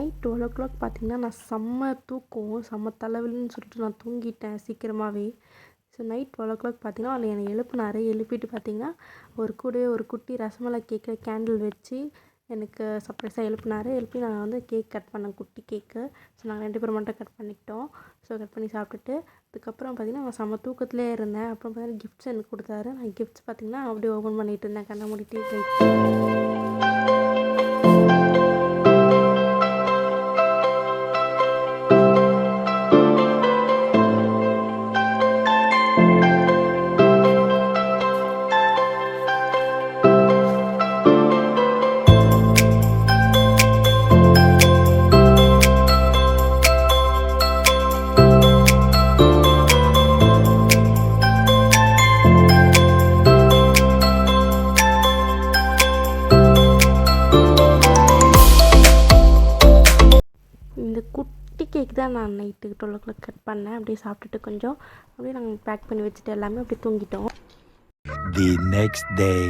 Night 12:00 பார்த்தீங்கன்னா நான் செம்ம தூக்கம், செம்ம தலைவலின்னு சொல்லிட்டு நான் தூங்கிட்டேன் சீக்கிரமாகவே. ஸோ நைட் 12:00 பார்த்தீங்கன்னா அவர் என்னை எழுப்புனார். எழுப்பிட்டு பார்த்தீங்கன்னா கூடவே ஒரு குட்டி ரசமலாய் கேக்கில் கேண்டில் வச்சு எனக்கு சர்ப்ரைஸாக எழுப்பினார். எழுப்பி நான் வந்து கேக் கட் பண்ணேன், குட்டி கேக்கு. ஸோ நாங்கள் 2 பேரும் மட்டும் கட் பண்ணிக்கிட்டோம். ஸோ கட் பண்ணி சாப்பிட்டுட்டு அதுக்கப்புறம் பார்த்தீங்கன்னா நான் செம்ம தூக்கத்திலே இருந்தேன். அப்புறம் பார்த்தீங்கன்னா கிஃப்ட்ஸ் எனக்கு கொடுத்தாரு. நான் கிஃப்ட்ஸ் பார்த்தீங்கன்னா அப்படியே ஓப்பன் பண்ணிகிட்டு இருந்தேன் கண்ணை மூடிட்டு. இந்த குட்டி கேக் தான் நான் நைட்டு 12:00 கட் பண்ணேன். அப்படியே சாப்பிட்டுட்டு கொஞ்சம் அப்படியே நாங்கள் பேக் பண்ணி வச்சுட்டு எல்லாமே அப்படியே தூங்கிட்டோம். The next day.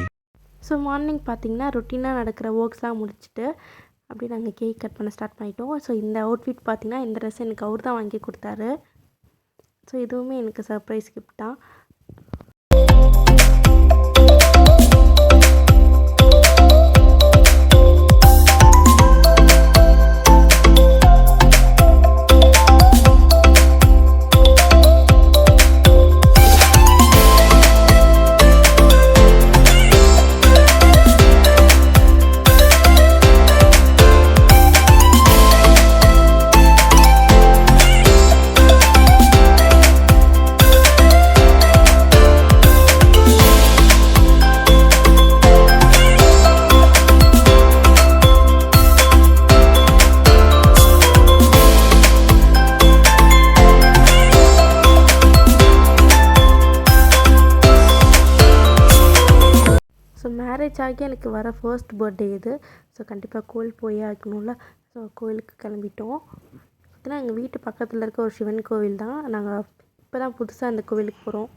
So morning பார்த்தீங்கன்னா ரொட்டீனாக நடக்கிற ஒர்க்ஸ்லாம் முடிச்சுட்டு அப்படியே நாங்கள் கேக் கட் பண்ண ஸ்டார்ட் பண்ணிட்டோம். ஸோ இந்த அவுட்ஃபிட் பார்த்தீங்கன்னா இந்த ட்ரெஸ் எனக்கு அவர் தான் வாங்கி கொடுத்தாரு. ஸோ இதுவுமே எனக்கு சர்ப்ரைஸ் கிஃப்ட் தான். ஸோ மேரேஜ் ஆகி எனக்கு வர ஃபர்ஸ்ட் பர்த்டே இது. ஸோ கண்டிப்பாக கோயில் போயே ஆகணும்ல. ஸோ கோயிலுக்கு கிளம்பிட்டோம். பார்த்தீங்கன்னா எங்கள் வீட்டு பக்கத்தில் இருக்க ஒரு சிவன் கோவில் தான். நாங்கள் இப்போ தான் புதுசாக அந்த கோவிலுக்கு போகிறோம்.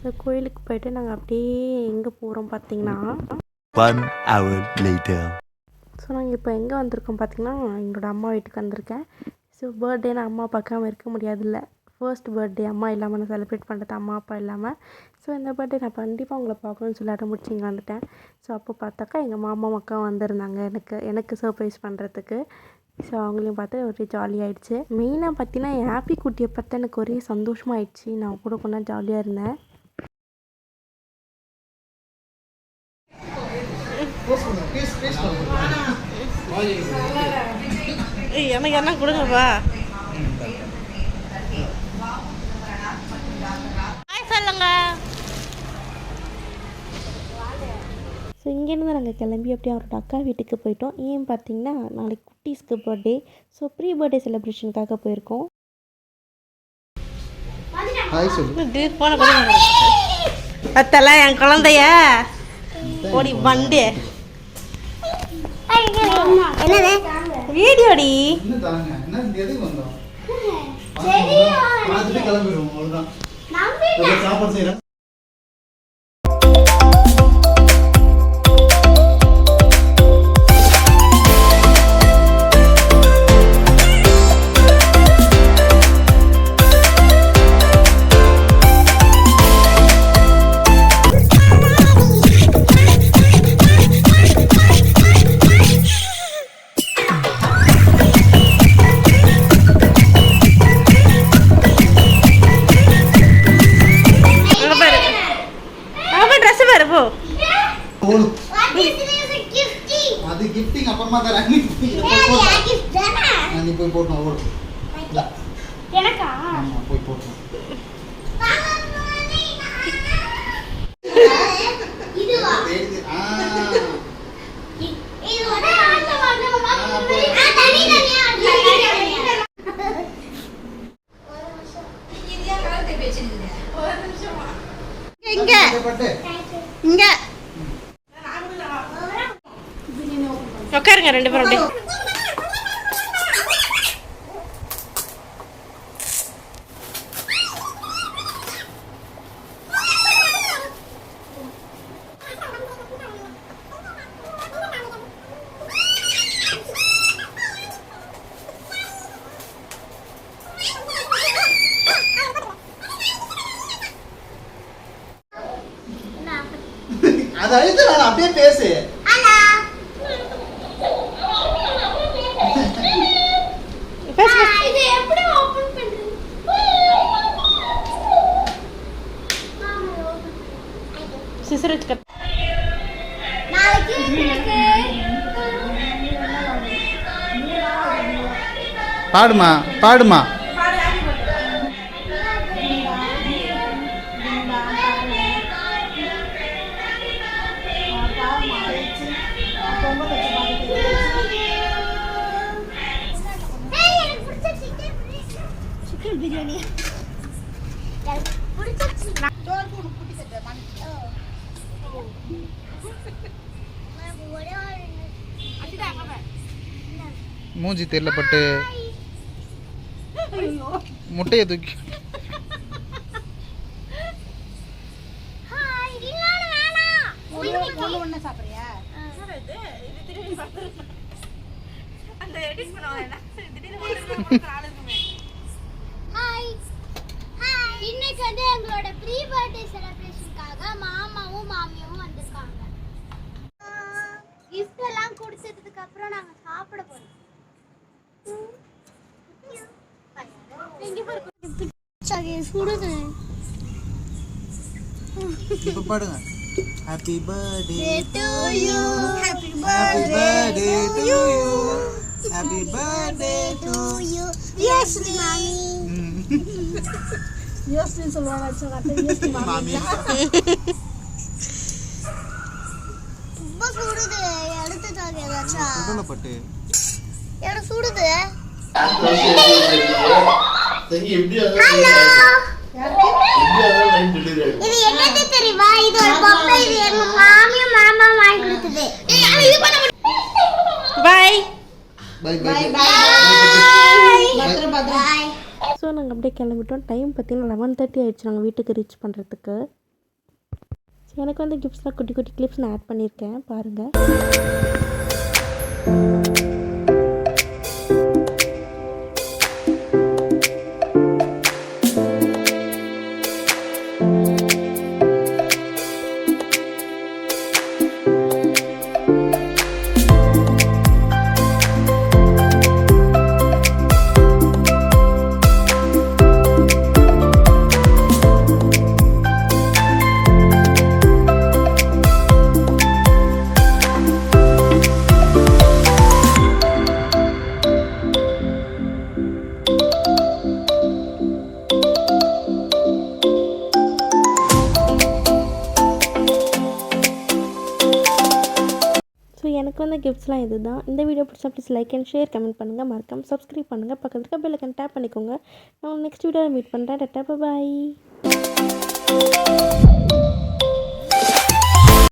ஸோ கோயிலுக்கு போயிட்டு நாங்கள் அப்படியே எங்கே போகிறோம் பார்த்தீங்கன்னா 1 hour later. ஸோ நாங்கள் இப்போ எங்கே வந்திருக்கோம் பார்த்தீங்கன்னா எங்களோட அம்மா வீட்டுக்கு வந்திருக்கேன். ஸோ பர்த்டேனா அம்மா பார்க்காம இருக்க முடியாதுல்ல. ஃபர்ஸ்ட் பர்த்டே அம்மா இல்லாமல் நான் செலிப்ரேட் பண்ணுறது, அம்மா அப்பா இல்லாமல். ஸோ இந்த பர்த்டே நான் கண்டிப்பாக உங்களை பார்க்கணும்னு சொல்லி அடம் முடிச்சு இங்கே வந்துட்டேன். ஸோ அப்போ பார்த்தாக்கா எங்கள் மாமா மக்கா வந்திருந்தாங்க எனக்கு சர்ப்ரைஸ் பண்ணுறதுக்கு. ஸோ அவங்களையும் பார்த்து ஒரே ஜாலியாகிடுச்சு. மெயினாக பார்த்தீங்கன்னா என் ஹாப்பி குட்டியை பார்த்து எனக்கு ஒரே சந்தோஷமாகிடுச்சு. நான் கூட கொஞ்சம் ஜாலியாக இருந்தேன். எனக்கு என்ன கொடுங்கப்பா. சொல்லுங்க. ஸோ இங்கேருந்து நாங்கள் கிளம்பி அப்படியே அவரோட அக்கா வீட்டுக்கு போயிட்டோம். ஏன் பார்த்தீங்கன்னா நாளைக்கு குட்டீஸ்க்கு பர்த்டே. ஸோ ப்ரீ பர்த்டே செலிப்ரேஷனுக்காக போயிருக்கோம். பத்தெல்லாம் என் குழந்தைய ஓடி வண்டு வீடியோடி அது கிஃப்டிங் அப்புறமா தரேன். நீ போய் போடணும். ஓடு எனக்கா? ஆமா போய் போடணும். இதுவா? இதுவா? தனி தனியா இங்க இங்க உட்காருங்க 2 பேரும். அதை அழுத்த நான் அப்படியே பேசு. இது எப்படி ஓபன் பண்றது? சிசர் வச்சு கட். நாளைக்கு எனக்கு பாடுமா பாடுமா. சிக்கன் பிரியாணி மூஞ்சி தெரியல பட்டு முட்டையை தூக்கி இன்னைக்கு வந்து எங்களோட ப்ரீ பர்த்டே செலிப்ரேஷனுக்காக மாமாவும் மாமியாவும் வந்திருக்காங்க. கிஃப்ட் எல்லாம் கொடுத்ததுக்கு அப்புறம் நாங்க சாப்பிட போறோம். சுடுது. இப்ப பாடுங்க. Happy birthday to you. Happy birthday to you. Happy birthday to you. Yes, mommy. யோசிச்சு சொல்லுவாங்க மாமி. ரொம்ப சுடுது. எடுத்து தாங்க ஏதாச்சும். சுடல பட்டு. எனக்கு சுடுது. இது என்னது தெரியுமா? இது ஒரு பொம்மை. இது எங்க மாமியும் மாமா வாங்கி கொடுத்தது. இது பண்ண bye bye bye bye. Bye. So நாங்கள் அப்படியே கிளம்பிட்டோம். டைம் பார்த்தீங்கன்னா 11:30 ஆயிடுச்சு நாங்கள் வீட்டுக்கு ரீச் பண்ணுறதுக்கு. ஸோ எனக்கு வந்து கிஃப்ட்ஸ்லாம் குட்டி குட்டி கிளிப்ஸ் நான் ஆட் பண்ணியிருக்கேன் பாருங்கள். ஸோ எனக்கு வந்து கிஃப்ட்ஸ்லாம் இது தான். இந்த வீடியோ பிடிச்சா please like and share, comment பண்ணுங்கள், மறக்காம சப்ஸ்கிரைப் பண்ணுங்கள், பக்கத்தில் இருக்க பெல் ஐகான் டேப் பண்ணிக்கோங்க. நான் நெக்ஸ்ட் வீடியோவில் மீட் பண்ணுறேன். டாடா, பை.